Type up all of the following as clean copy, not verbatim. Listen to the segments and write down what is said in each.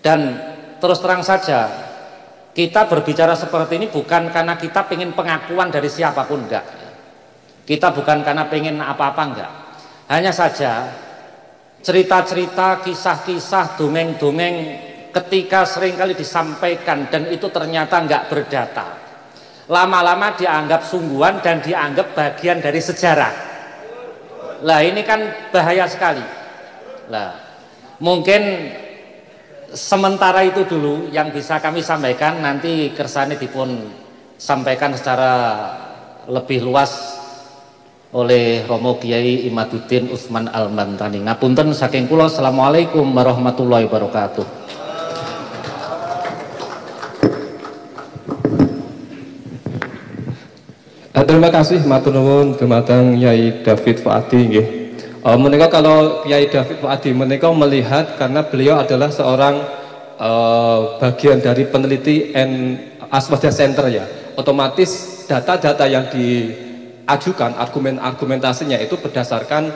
Dan terus terang saja, kita berbicara seperti ini bukan karena kita pengen pengakuan dari siapapun, enggak. Kita bukan karena pengen apa-apa, enggak. Hanya saja cerita-cerita, kisah-kisah, dongeng-dongeng ketika seringkali disampaikan dan itu ternyata enggak berdata, lama-lama dianggap sungguhan dan dianggap bagian dari sejarah. Lah ini kan bahaya sekali. Lah mungkin sementara itu dulu yang bisa kami sampaikan, nanti kersane dipun sampaikan secara lebih luas oleh Romo Kiai Imaduddin Utsman Al-Bantani. Ngapunten saking kula. Assalamualaikum warahmatullahi wabarakatuh. Terima kasih matur nuwun dumateng Kyai David Fuadi nggih. Menika kalau Kyai David Fuadi menika melihat, karena beliau adalah seorang bagian dari peneliti Aswaja Center ya, otomatis data-data yang diajukan, argumentasinya itu berdasarkan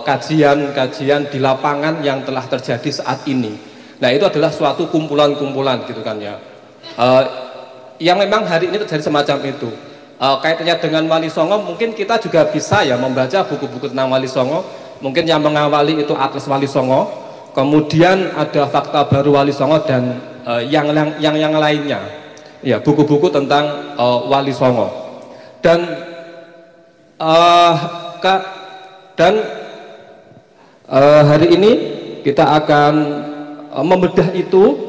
kajian-kajian di lapangan yang telah terjadi saat ini. Nah itu adalah suatu kumpulan-kumpulan gitu kan ya, yang memang hari ini terjadi semacam itu. Kaitannya dengan Wali Songo, mungkin kita juga bisa ya membaca buku-buku tentang Wali Songo. Mungkin yang mengawali itu Atlas Wali Songo, kemudian ada Fakta Baru Wali Songo, dan yang lainnya ya, buku-buku tentang Wali Songo. Dan hari ini kita akan membedah itu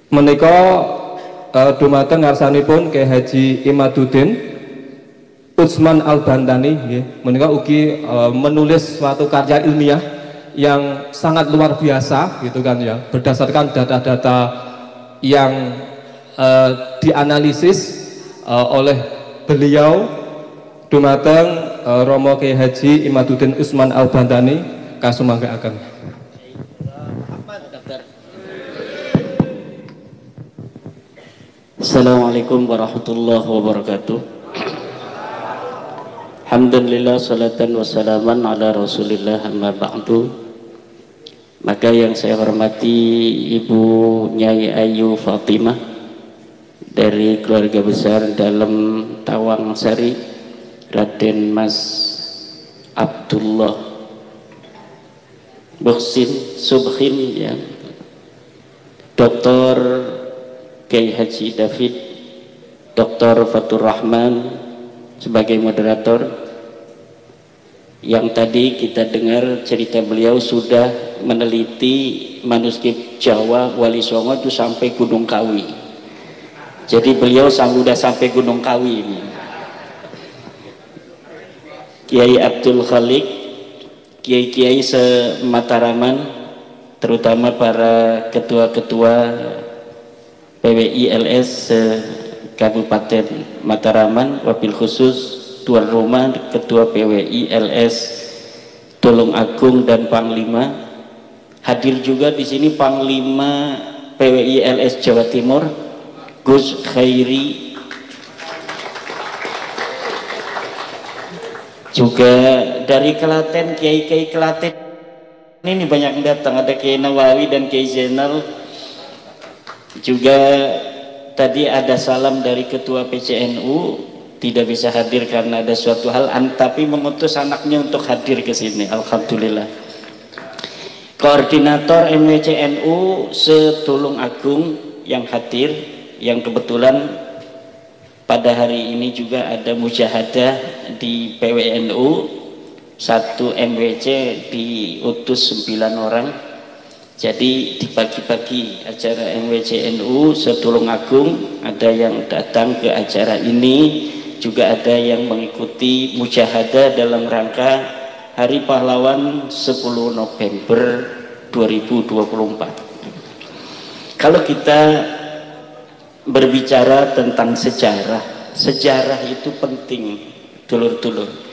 menika dumateng ngarsanipun Kyai Haji Imaduddin Utsman Al-Bantani nggih. Menika ugi menulis suatu karya ilmiah yang sangat luar biasa gitu kan ya, berdasarkan data-data yang dianalisis oleh beliau dumateng Romo Kyai Haji Imaduddin Utsman Al-Bantani kasumanggaken. Assalamualaikum warahmatullahi wabarakatuh. Alhamdulillah, salatan wassalaman ala rasulillah, amma ba'du. Maka yang saya hormati Ibu Nyai Ayu Fatimah dari keluarga besar dalam Tawang Sari, Raden Mas Abdullah Muhsin Subhin ya, Dr. Kyai Haji David, Dr. Fatur Rahman sebagai moderator. Yang tadi kita dengar cerita beliau sudah meneliti manuskrip Jawa Wali Songo itu sampai Gunung Kawi. Jadi beliau sudah sampai Gunung Kawi ini. Kiai Abdul Khalik, kiai-kiai se-Mataraman, terutama para ketua-ketua PWI LS Kabupaten Mataraman, wabil khusus Tuan Rumah Ketua PWI LS Tulung Agung dan Panglima. Hadir juga di sini Panglima PWI LS Jawa Timur Gus Khairi, juga dari Klaten kiai-kiai Klaten ini banyak yang datang, ada Kiai Nawawi dan Kiai Zainal. Juga tadi ada salam dari Ketua PCNU, tidak bisa hadir karena ada suatu hal, tapi mengutus anaknya untuk hadir ke sini. Alhamdulillah. Koordinator MWCNU se-Tulung Agung yang hadir, yang kebetulan pada hari ini juga ada mujahadah di PWNU, satu MWC diutus 9 orang. Jadi di pagi-pagi acara MWCNU se-Tulung Agung ada yang datang ke acara ini, juga ada yang mengikuti mujahadah dalam rangka Hari Pahlawan 10 November 2024. Kalau kita berbicara tentang sejarah, sejarah itu penting, dulur-dulur.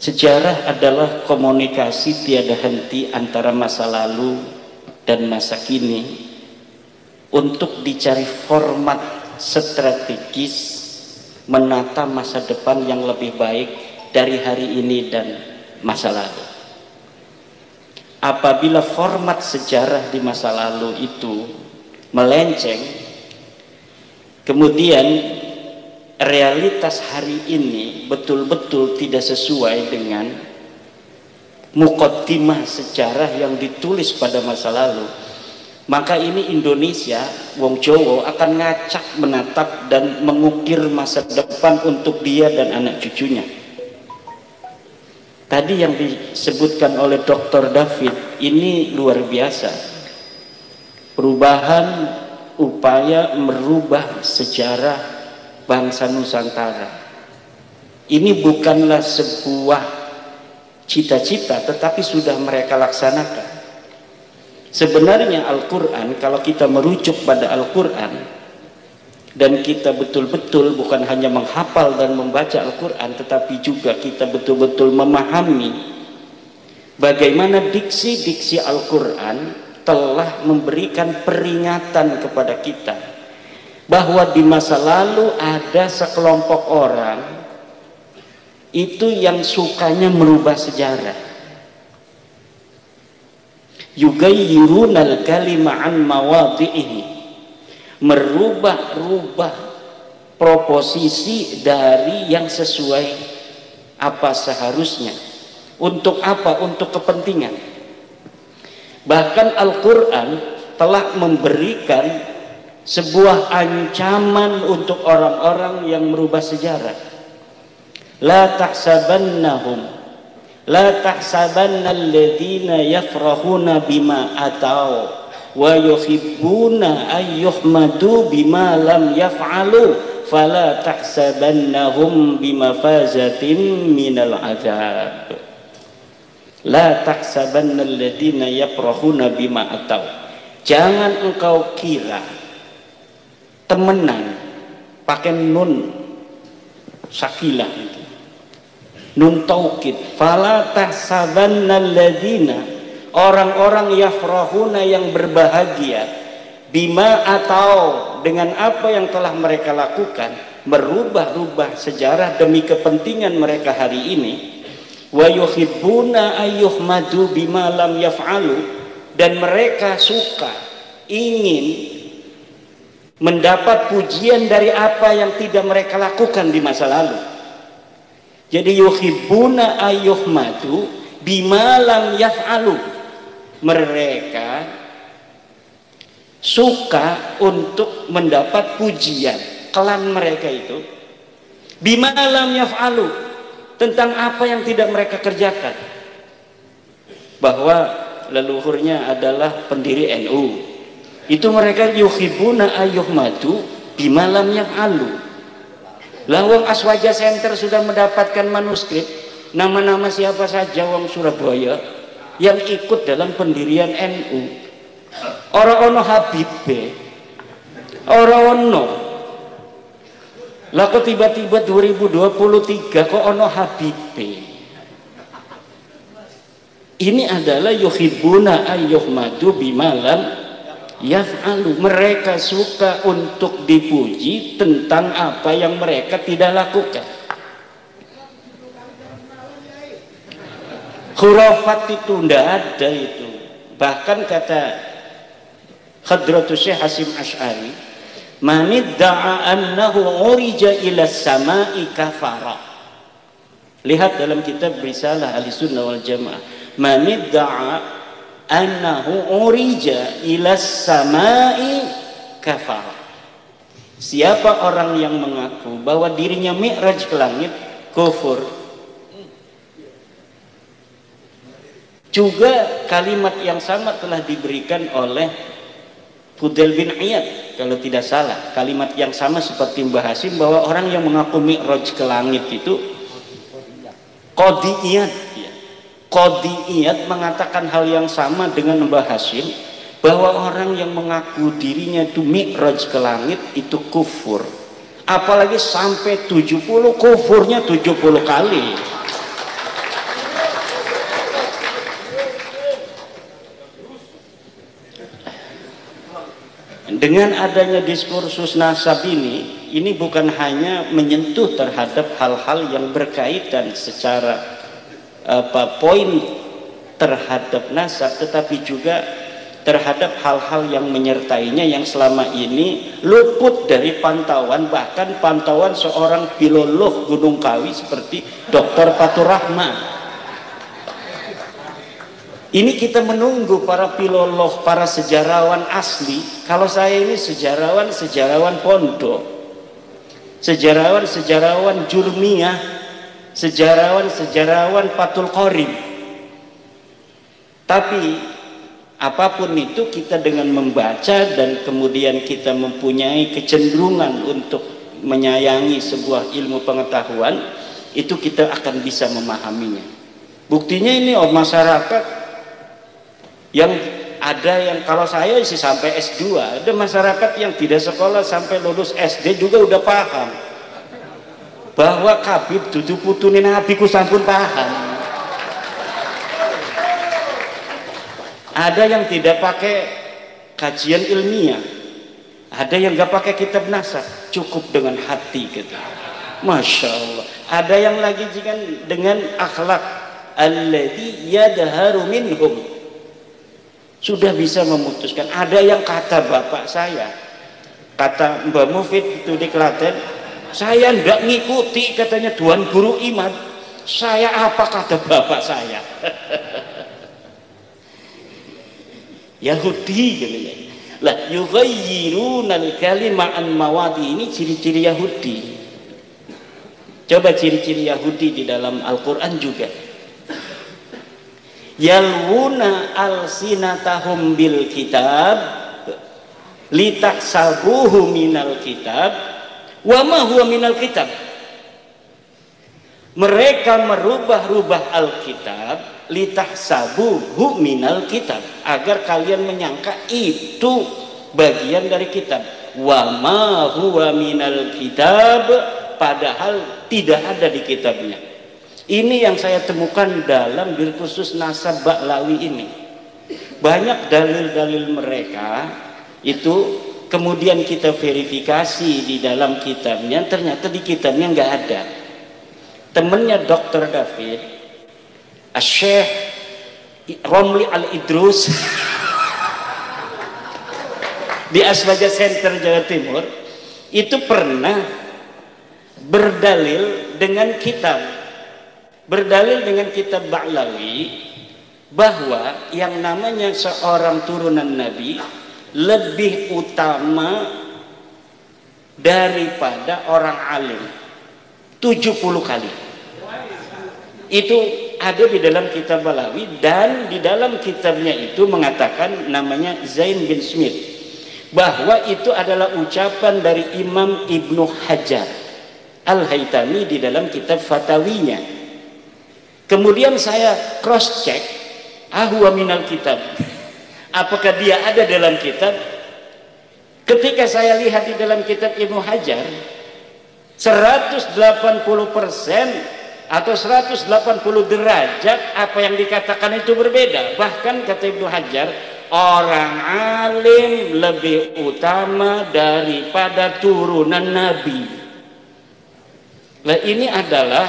Sejarah adalah komunikasi tiada henti antara masa lalu dan masa kini untuk dicari format strategis menata masa depan yang lebih baik dari hari ini dan masa lalu. apabila format sejarah di masa lalu itu melenceng, kemudian realitas hari ini betul-betul tidak sesuai dengan muqaddimah sejarah yang ditulis pada masa lalu, maka ini Indonesia, wong Jawa akan ngacak menatap dan mengukir masa depan untuk dia dan anak cucunya. Tadi yang disebutkan oleh Dr. David ini luar biasa. Perubahan, upaya merubah sejarah bangsa Nusantara. Ini bukanlah sebuah cita-cita, tetapi sudah mereka laksanakan. Sebenarnya Al-Quran, kalau kita merujuk pada Al-Quran dan kita betul-betul bukan hanya menghafal dan membaca Al-Quran, tetapi juga kita betul-betul memahami bagaimana diksi-diksi Al-Quran telah memberikan peringatan kepada kita bahwa di masa lalu ada sekelompok orang itu yang sukanya merubah sejarah, yugayyirunal kalima an mawadhi'ihi, merubah-rubah proposisi dari yang sesuai apa seharusnya. Untuk apa? Untuk kepentingan. Bahkan Al-Quran telah memberikan sebuah ancaman untuk orang-orang yang merubah sejarah. La tahsabannahum, la tahsabanna alladhina yafrahuna bima atau wa yuhibbuna ayyuhmadu bima lam yaf'alu fala tahsabannahum bimafazatin minal azab. La tahsabanna alladhina yafrahuna bima atau, jangan engkau kira temenan pakai nun sakilah itu, nun taukid, fala tahsabanna alladhina, orang-orang yafrahuna yang berbahagia, bima atau dengan apa yang telah mereka lakukan, merubah-rubah sejarah demi kepentingan mereka hari ini, wa yuhibbuna ayyuhmadu bima lam yaf'alu, dan mereka suka, ingin mendapat pujian dari apa yang tidak mereka lakukan di masa lalu. Jadi yuhibbuna ayyuhmadu bima lam yaf'alu, mereka suka untuk mendapat pujian, klan mereka itu bima lam yaf'alu, tentang apa yang tidak mereka kerjakan. Bahwa leluhurnya adalah pendiri NU, itu mereka yuhibbuna ayyuhmadu bima lam yaf'alu. Lawang Aswaja Center sudah mendapatkan manuskrip nama-nama siapa saja wong Surabaya yang ikut dalam pendirian NU. Ora ono Habibie, ora ono. Lah kok tiba-tiba 2023 kok ono Habibie. Ini adalah yuhibbuna ayyuhmadu bima lam yaf'alu, mereka suka untuk dipuji tentang apa yang mereka tidak lakukan. Khurafat itu tidak ada itu. Bahkan kata Hadratus Syekh Hasim Asy'ari, manidda'a annahu urija ila samai kafara. Lihat dalam kitab Risalah Ahlussunnah wal Jamaah, manidda'a annahu urija ila samai kafara. Siapa orang yang mengaku bahwa dirinya mi'raj ke langit, kufur. Juga kalimat yang sama telah diberikan oleh Fudail bin Iyad kalau tidak salah. Kalimat yang sama seperti Mbah Hasim, bahwa orang yang mengaku mi'raj ke langit itu Qadhi Iyad. Qadhi Iyad mengatakan hal yang sama dengan Mbah Hasim, bahwa orang yang mengaku dirinya itu mi'raj ke langit itu kufur. Apalagi sampai 70, kufurnya 70 kali. Dengan adanya diskursus nasab ini bukan hanya menyentuh terhadap hal-hal yang berkaitan secara poin terhadap nasab, tetapi juga terhadap hal-hal yang menyertainya yang selama ini luput dari pantauan, bahkan pantauan seorang filolog Gunung Kawi seperti Dr. Fatur Rahman. Ini kita menunggu para filolog, para sejarawan asli. Kalau saya ini sejarawan pondok, sejarawan jurmiyah, sejarawan Fathul Qorib. Tapi apapun itu, kita dengan membaca dan kemudian kita mempunyai kecenderungan untuk menyayangi sebuah ilmu pengetahuan, itu kita akan bisa memahaminya. Buktinya ini masyarakat yang ada, yang kalau saya sih sampai S2, ada masyarakat yang tidak sekolah sampai lulus SD juga udah paham bahwa kabib dudu putune Nabi ku sampun paham. Ada yang tidak pakai kajian ilmiah, ada yang nggak pakai kitab nasab, cukup dengan hati gitu. Masya Allah. Ada yang lagi dengan akhlak alladzi yadharu minhum, sudah bisa memutuskan. Ada yang kata bapak saya, kata Mbak Mufid itu di Klaten, saya nggak ngikuti katanya Tuan Guru Iman, saya apa kata bapak saya. Yahudi gitu ya. Lah yughayyirunal kalima an mawadi, ini ciri-ciri Yahudi. Coba ciri-ciri Yahudi di dalam Al-Qur'an juga. Yalwuna alsinatahum bil kitab litahsabuhu minal kitab wa ma huwa minal kitab. Mereka merubah-rubah Alkitab litahsabuhu minal kitab, agar kalian menyangka itu bagian dari kitab. Wa ma huwa minal kitab, padahal tidak ada di kitabnya. Ini yang saya temukan dalam bil khusus nasab Ba'lawi ini. Banyak dalil-dalil mereka itu kemudian kita verifikasi di dalam kitabnya, ternyata di kitabnya nggak ada. Temennya Dr. David, Syekh Romli Al-Idrus di Aswaja Center Jawa Timur itu pernah berdalil dengan kitab Ba'lawi bahwa yang namanya seorang turunan Nabi lebih utama daripada orang alim 70 kali. Itu ada di dalam kitab Ba'lawi, dan di dalam kitabnya itu mengatakan, namanya Zain bin Smith, bahwa itu adalah ucapan dari Imam Ibnu Hajar Al-Haytami di dalam kitab Fatawinya. Kemudian saya cross check, ahwa minal kitab, apakah dia ada dalam kitab? Ketika saya lihat di dalam kitab Ibnu Hajar, 180% atau 180 derajat apa yang dikatakan itu berbeda. Bahkan kata Ibnu Hajar, orang alim lebih utama daripada turunan Nabi. Nah, ini adalah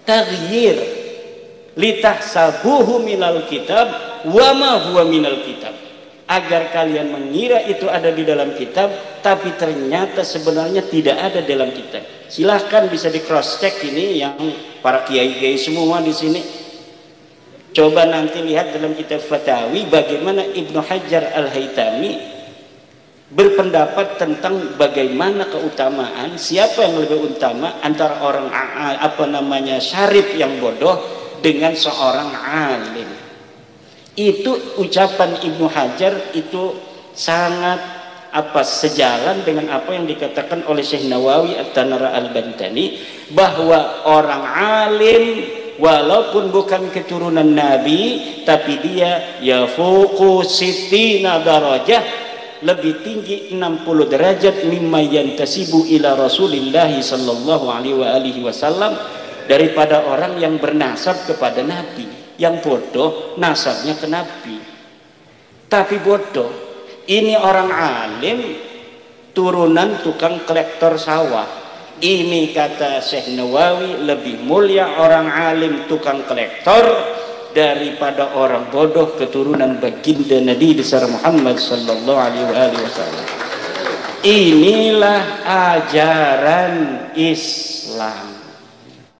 taghyir litahsabuhu minal kitab wa ma huwa minal kitab, agar kalian mengira itu ada di dalam kitab, tapi ternyata sebenarnya tidak ada dalam kitab. Silahkan bisa di cross check ini yang para kiai-kiai semua di sini. Coba nanti lihat dalam kitab Fatawi bagaimana Ibnu Hajar Al-Haytami berpendapat tentang bagaimana keutamaan, siapa yang lebih utama antara orang syarif yang bodoh dengan seorang alim. Itu ucapan Ibnu Hajar itu sangat sejalan dengan apa yang dikatakan oleh Syekh Nawawi At-Tanara Al-Bantani, bahwa orang alim walaupun bukan keturunan Nabi, tapi dia yafuqu sittina darajah, lebih tinggi 60 derajat mimma yantasibu ila Rasulillah sallallahu alaihi wasallam, daripada orang yang bernasab kepada Nabi. Yang bodoh nasabnya ke Nabi, tapi bodoh ini orang alim turunan tukang kolektor sawah. Ini kata Syekh Nawawi lebih mulia orang alim tukang kolektor daripada orang bodoh keturunan baginda Nabi besar Muhammad sallallahu alaihi wasallam. Inilah ajaran Islam.